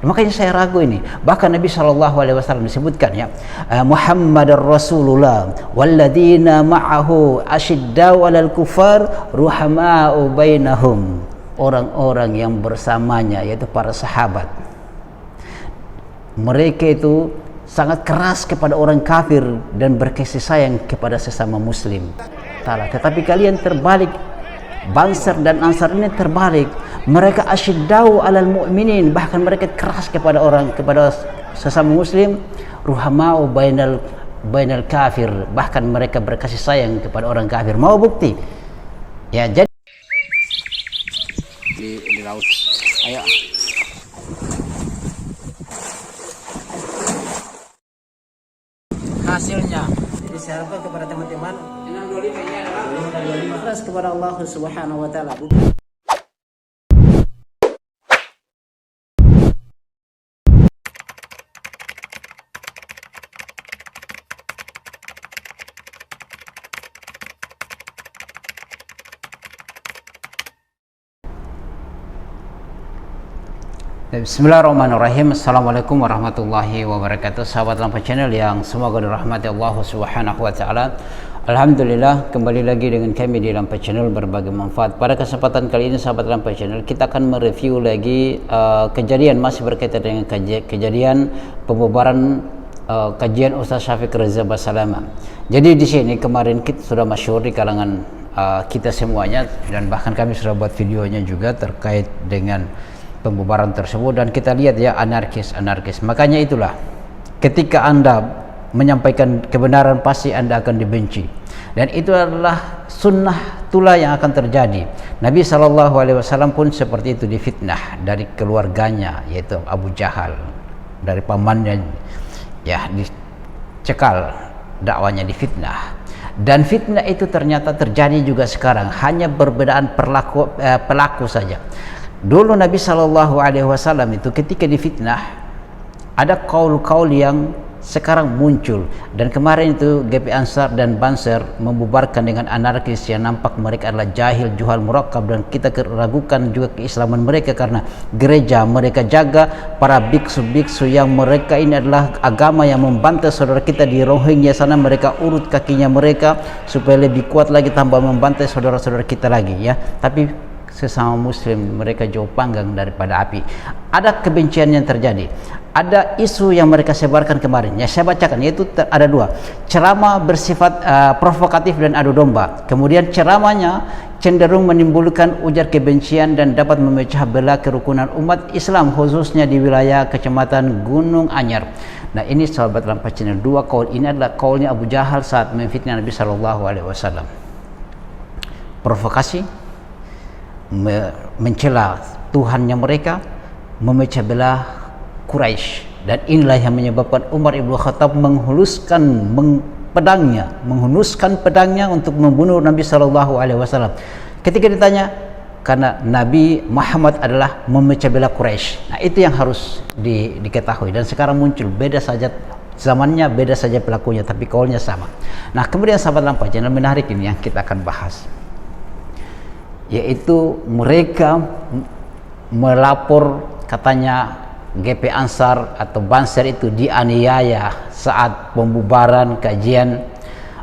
Makanya saya ragu ini. Bahkan Nabi SAW disebutkan ya, Muhammadar Rasulullah walladzina ma'ahu asyiddau 'alal kufar ruhama'u bainahum. Orang-orang yang bersamanya yaitu para sahabat, mereka itu sangat keras kepada orang kafir dan berkasih sayang kepada sesama muslim. Tetapi kalian terbalik, Banser dan Ansar ini terbalik. Mereka asyiddau 'alal mu'minin, bahkan mereka keras kepada sesama muslim, ruhamau bainal kafir, bahkan mereka berkasih sayang kepada orang kafir. Mau bukti? Ya, jadi di laut. Ayo. Hasilnya jadi saya harapkan kepada teman-teman 625 ini adalah 625 keras kepada Allah Subhanahu wa taala. Bismillahirrahmanirrahim. Assalamualaikum warahmatullahi wabarakatuh. Sahabat Lampa Channel yang semoga dirahmati Allah Subhanahu wa taala. Alhamdulillah, kembali lagi dengan kami di Lampa Channel berbagi manfaat. Pada kesempatan kali ini sahabat Lampa Channel, kita akan mereview lagi kejadian masih berkaitan dengan kejadian pembubaran kajian Ustaz Syafiq Reza Basalamah. Jadi di sini kemarin kita sudah masyhur di kalangan kita semuanya, dan bahkan kami sudah buat videonya juga terkait dengan pembubaran tersebut, dan kita lihat ya, anarkis. Makanya itulah, ketika Anda menyampaikan kebenaran pasti Anda akan dibenci, dan itu adalah sunnah itulah yang akan terjadi. Nabi SAW pun seperti itu, difitnah dari keluarganya yaitu Abu Jahal, dari pamannya ya, dicekal, dakwanya difitnah. Dan fitnah itu ternyata terjadi juga sekarang, hanya perbedaan pelaku saja. Dulu Nabi SAW itu ketika difitnah, ada kaul-kaul yang sekarang muncul, dan kemarin itu GP Ansar dan Banser membubarkan dengan anarkis yang nampak mereka adalah jahil, juhal, murakkab, dan kita ragukan juga keislaman mereka karena gereja mereka jaga para biksu-biksu yang mereka ini adalah agama yang membantai saudara kita di Rohingya sana, mereka urut kakinya mereka supaya lebih kuat lagi, tambah membantai saudara-saudara kita lagi ya. Tapi sesama muslim mereka jauh panggang daripada api. Ada kebencian yang terjadi, ada isu yang mereka sebarkan kemarin ya, saya bacakan, yaitu ada dua ceramah bersifat provokatif dan adu domba. Kemudian ceramahnya cenderung menimbulkan ujar kebencian dan dapat memecah belah kerukunan umat Islam, khususnya di wilayah Kecamatan Gunung Anyar. Nah ini sahabat Lampa Channel, dua kaul ini adalah kaulnya Abu Jahal saat memfitnah Nabi SAW. Provokasi, mencela Tuhannya mereka, memecah belah Quraisy, dan inilah yang menyebabkan Umar Ibn Khattab menghunuskan pedangnya untuk membunuh Nabi SAW. Ketika ditanya, karena Nabi Muhammad adalah memecah belah Quraisy. Nah itu yang harus diketahui, dan sekarang muncul, beda saja zamannya, beda saja pelakunya, tapi kaulnya sama. Nah kemudian sahabat Lampa Channel, menarik ini yang kita akan bahas, yaitu mereka melapor katanya GP Ansar atau Banser itu dianiaya saat pembubaran kajian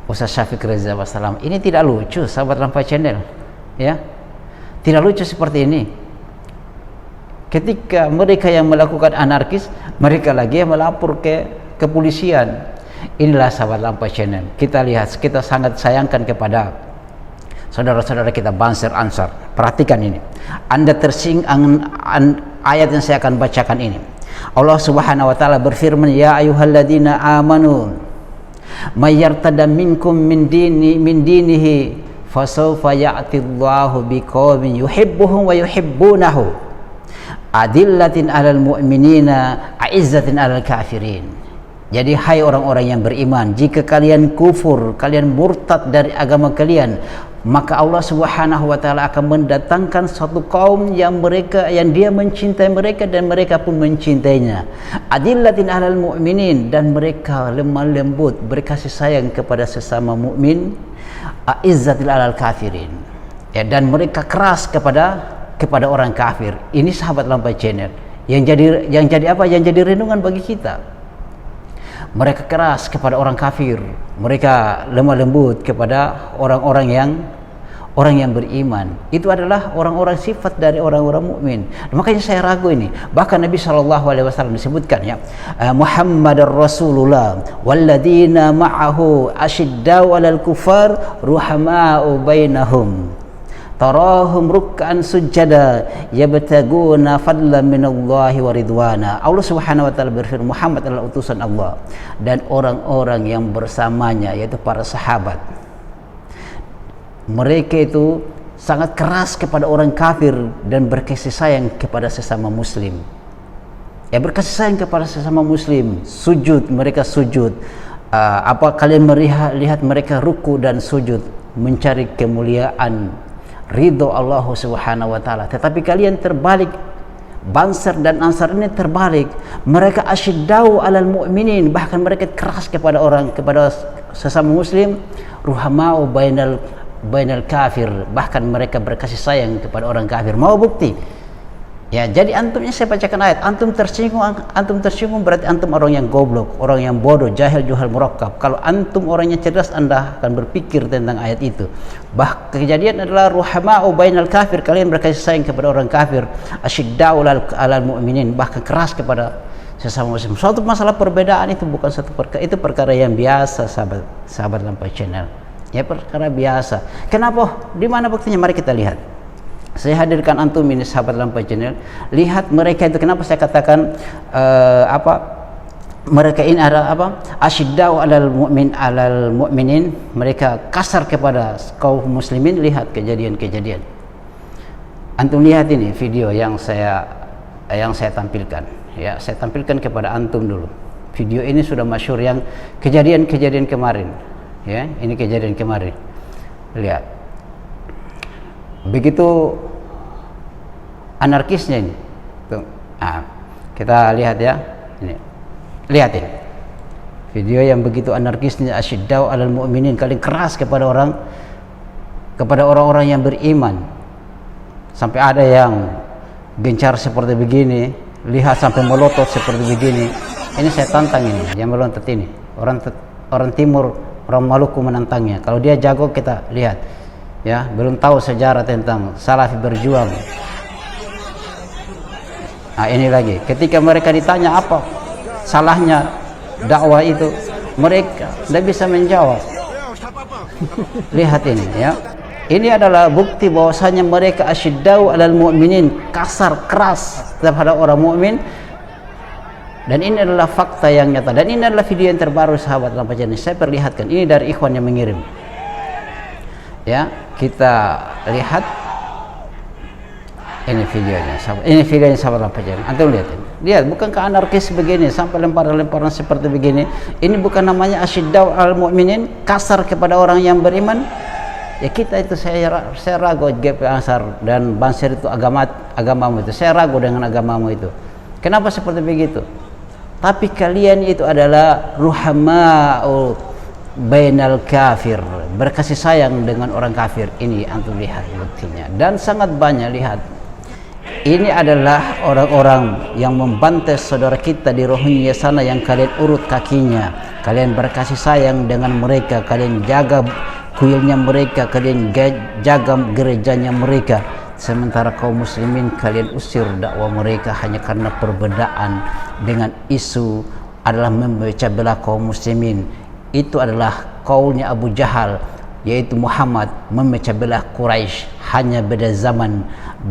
Ustaz Syafiq Reza Basalamah. Ini tidak lucu sahabat Lampa Channel ya, tidak lucu seperti ini. Ketika mereka yang melakukan anarkis, mereka lagi yang melapor ke kepolisian. Inilah sahabat Lampa Channel, kita lihat, kita sangat sayangkan kepada saudara-saudara kita Banser Ansar. Perhatikan ini, Anda tersinggung ayat yang saya akan bacakan ini. Allah Subhanahu wa taala berfirman, ya ayyuhalladzina amanu may yartada minkum min dinihi fasawfa ya'tillahu biqaumin yuhibbuhum wa yuhibbunahu adillatin 'alal mu'minina a'izzatin 'alal kafirin. Jadi hai orang-orang yang beriman, jika kalian kufur, kalian murtad dari agama kalian, maka Allah Subhanahu wa taala akan mendatangkan satu kaum yang dia mencintai mereka dan mereka pun mencintainya. Adillatin 'alal mu'minin, dan mereka lemah lembut, berkasih sayang kepada sesama mukmin. Aizzatil 'alal kafirin. Ya, dan mereka keras kepada orang kafir. Ini sahabat Lampa Channel. yang jadi apa? Yang jadi renungan bagi kita. Mereka keras kepada orang kafir, mereka lemah lembut kepada orang-orang yang beriman. Itu adalah orang-orang sifat dari orang-orang mukmin. Makanya saya ragu ini. Bahkan Nabi SAW disebutkan ya, Muhammadar Rasulullah walladzina ma'ahu asyiddau 'alal kufar ruhama'u bainahum. Tarahum ruk'an sujada yabtaguna fadlan minallahi wa ridwana. Allah Subhanahu wa taala berfirman, Muhammad adalah utusan Allah dan orang-orang yang bersamanya yaitu para sahabat. Mereka itu sangat keras kepada orang kafir dan berkasih sayang kepada sesama muslim. Ya, berkasih sayang kepada sesama muslim. Sujud, mereka sujud. Apa kalian lihat mereka ruku dan sujud mencari kemuliaan ridho Allah Subhanahu wa taala. Tetapi kalian terbalik, Bansar dan Ansar ini terbalik. Mereka asyiddau 'alal mu'minin, bahkan mereka keras kepada sesama muslim, ruhamau bainal kafir, bahkan mereka berkasih sayang kepada orang kafir. Mau bukti? Ya, jadi antumnya saya bacakan ayat, antum tersinggung berarti antum orang yang goblok, orang yang bodoh, jahil, juhal, murakkab. Kalau antum orangnya cerdas, Anda akan berpikir tentang ayat itu. Kejadian adalah ruhama'u bainal kafir, kalian berkasih sayang kepada orang kafir, asyiddau 'alal mu'minin, bahkan keras kepada sesama muslim. Suatu masalah perbedaan itu bukan satu perkara, itu perkara yang biasa, sahabat Lampai Channel. Ya, perkara biasa. Kenapa? Di mana buktinya? Mari kita lihat. Saya hadirkan antum ini, sahabat Lampai Channel. Lihat mereka itu, kenapa saya katakan mereka ini adalah asyiddau 'alal mu'minin, mereka kasar kepada kaum muslimin. Lihat kejadian-kejadian. Antum lihat ini video yang saya tampilkan. Ya, saya tampilkan kepada antum dulu. Video ini sudah masyhur, yang kejadian-kejadian kemarin. Ya, ini kejadian kemarin. Lihat. Begitu anarkisnya ini. Tuh. Kita lihat ya. Ini. Lihat ini. Video yang begitu anarkisnya, asyiddau 'alal mu'minin, kalian keras kepada orang-orang yang beriman. Sampai ada yang gencar seperti begini, lihat sampai melotot seperti begini. Ini saya tantang ini, yang melontot ini. Orang timur, orang Maluku menantangnya. Kalau dia jago, kita lihat. Ya, belum tahu sejarah tentang Salafi berjuang. Ini lagi. Ketika mereka ditanya apa salahnya dakwah itu, mereka tidak bisa menjawab. Lihat ini ya. Ini adalah bukti bahwasanya mereka asyiddau 'alal mu'minin, kasar, keras terhadap orang mukmin. Dan ini adalah fakta yang nyata. Dan ini adalah video yang terbaru, sahabat Lampai Channel. Saya perlihatkan. Ini dari ikhwan yang mengirim. Ya, kita lihat ini videonya, ini videonya, sahabat Lampai Channel. Antum lihat ini. Lihat, bukankah anarkis begini sampai lemparan-lemparan seperti begini? Ini bukan namanya asyiddau 'alal mu'minin, kasar kepada orang yang beriman? Ya, kita itu saya ragu GP Ansar dan Bansar itu agamamu itu. Saya ragu dengan agamamu itu. Kenapa seperti begitu? Tapi kalian itu adalah ruhama'u bainal kafir, berkasih sayang dengan orang kafir. Ini antum lihat buktinya, dan sangat banyak. Lihat, ini adalah orang-orang yang membantai saudara kita di Rohingya sana, yang kalian urut kakinya, kalian berkasih sayang dengan mereka, kalian jaga kuilnya mereka, kalian jaga gerejanya mereka. Sementara kaum muslimin kalian usir dakwah mereka hanya karena perbedaan dengan isu adalah memecah belah kaum muslimin. Itu adalah kaulnya Abu Jahal, yaitu Muhammad memecah belah Quraisy, hanya beda zaman,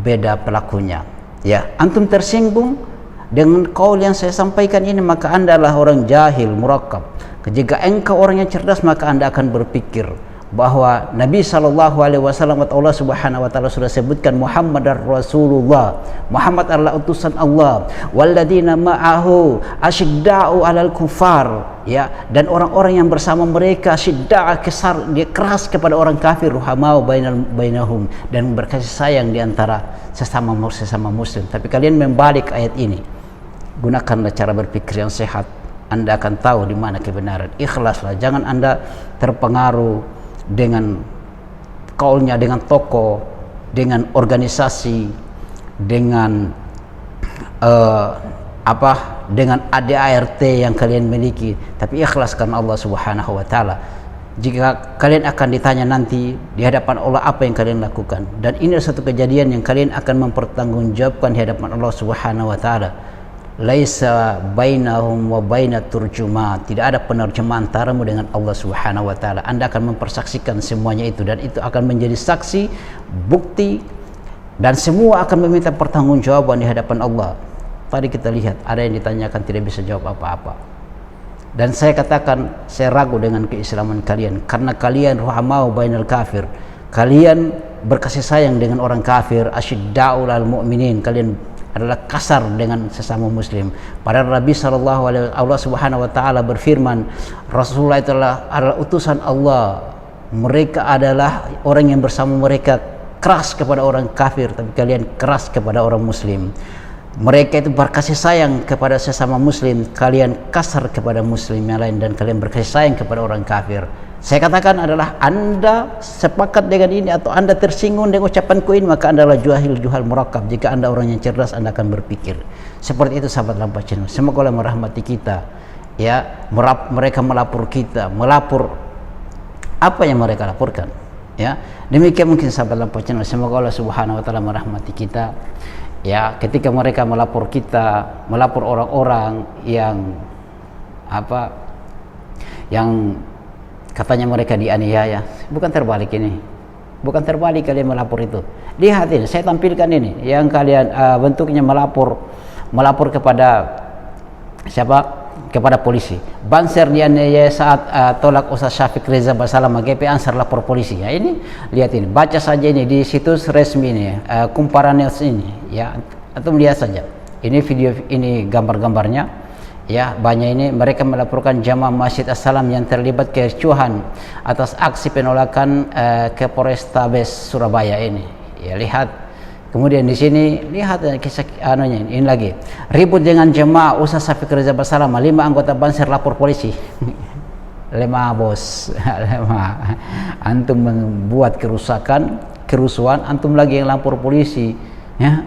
beda pelakunya. Ya, antum tersinggung dengan kaul yang saya sampaikan ini, maka Anda adalah orang jahil, murakkab. Jika engkau orang yang cerdas, maka Anda akan berpikir bahwa Nabi SAW, Allah Subhanahu wa taala sudah sebutkan Muhammadar Rasulullah, Muhammad adalah utusan Allah, walladzina ma'ahu asyidda'u 'alal kufar, ya, dan orang-orang yang bersama mereka syidda'a, dia keras kepada orang kafir, ruhamau bainahum, dan berkasih sayang di antara sesama muslim. Tapi kalian membalik ayat ini. Gunakanlah cara berpikir yang sehat, Anda akan tahu di mana kebenaran. Ikhlaslah, jangan Anda terpengaruh dengan kaulnya, dengan tokoh, dengan organisasi, dengan eh, apa dengan ADART yang kalian miliki, tapi ikhlas karena Allah Subhanahu wa taala. Jika kalian akan ditanya nanti di hadapan Allah apa yang kalian lakukan, dan ini adalah satu kejadian yang kalian akan mempertanggungjawabkan di hadapan Allah Subhanahu wa taala. Laisa bainahum wa bainat turjuma, tidak ada penerjemah antaramu dengan Allah Subhanahu wa taala. Anda akan mempersaksikan semuanya itu, dan itu akan menjadi saksi, bukti, dan semua akan meminta pertanggungjawaban di hadapan Allah. Tadi kita lihat ada yang ditanyakan tidak bisa jawab apa-apa. Dan saya katakan saya ragu dengan keislaman kalian, karena kalian ruhamau bainal kafir. Kalian berkasih sayang dengan orang kafir, asyidda'u lal mu'minin. Kalian adalah kasar dengan sesama muslim. Padahal Nabi sallallahu alaihi wasallam, Allah Subhanahu wa taala berfirman, Rasulullah itu adalah utusan Allah. Mereka adalah orang yang bersama mereka keras kepada orang kafir, tapi kalian keras kepada orang muslim. Mereka itu berkasih sayang kepada sesama muslim, kalian kasar kepada muslim yang lain, dan kalian berkasih sayang kepada orang kafir. Saya katakan adalah Anda sepakat dengan ini atau Anda tersinggung dengan ucapanku ini, maka Anda adalah juhal murakab. Jika Anda orang yang cerdas, Anda akan berpikir seperti itu. Sahabat Lampa Channel, semoga Allah merahmati kita, ya. Mereka melapor kita, melapor apa yang mereka laporkan, ya. Demikian mungkin sahabat Lampa Channel, semoga Allah Subhanahu wa taala merahmati kita. Ya, ketika mereka melapor kita, melapor orang-orang yang apa, yang katanya mereka dianiaya, bukan terbalik ini, bukan terbalik kalian melapor itu. Lihat ini, saya tampilkan ini, yang kalian bentuknya melapor kepada siapa? Kepada polisi. Banser dianiaya saat tolak Ustaz Syafiq Reza Basalam GP Ansar lapor polisi. Ya, ini lihat ini, baca saja ini di situs resmi ini, Kumparan News ini, ya, atau lihat saja. Ini video, ini gambar-gambarnya, ya, banyak ini. Mereka melaporkan jamaah Masjid As-Salam yang terlibat kericuhan atas aksi penolakan ke Polrestabes Surabaya ini. Ya, lihat. Kemudian di sini lihat kisah anunya ini lagi. Ribut dengan jemaah Ustaz Syafiq Reza Basalam, 5 anggota Banser lapor polisi. 5 bos. 5. Antum membuat kerusuhan, antum lagi yang lapor polisi, ya.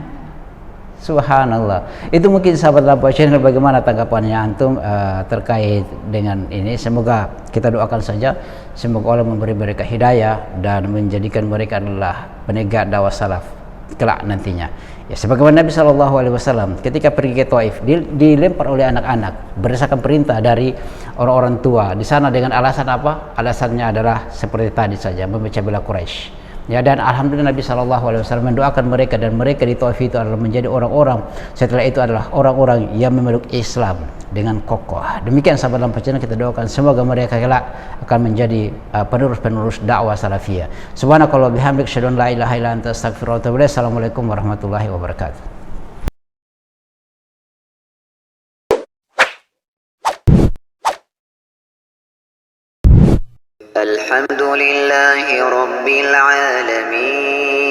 Subhanallah. Itu mungkin sahabat Lampa Channel, bagaimana tanggapannya antum terkait dengan ini. Semoga kita doakan saja, semoga Allah memberi mereka hidayah dan menjadikan mereka adalah penegak dakwah salaf kelak nantinya. Ya, sebagaimana Nabi Shallallahu Alaihi Wasallam ketika pergi ke Taif dilempar oleh anak-anak berdasarkan perintah dari orang-orang tua di sana dengan alasan apa? Alasannya adalah seperti tadi saja, memecah belah Quraisy. Ya, dan alhamdulillah Nabi Shallallahu Alaihi Wasallam mendoakan mereka, dan mereka di Taif itu adalah menjadi orang-orang setelah itu adalah orang-orang yang memeluk Islam dengan kokoh. Demikian sahabat Lampa Channel, kita doakan semoga mereka kelak akan menjadi penerus-penerus dakwah salafiyah. Subhanakallah bihamdik, asyhadu an la ilaha illa anta, astaghfiruka wa atubu ilaik. Assalamualaikum warahmatullahi wabarakatuh. الحمد لله رب العالمين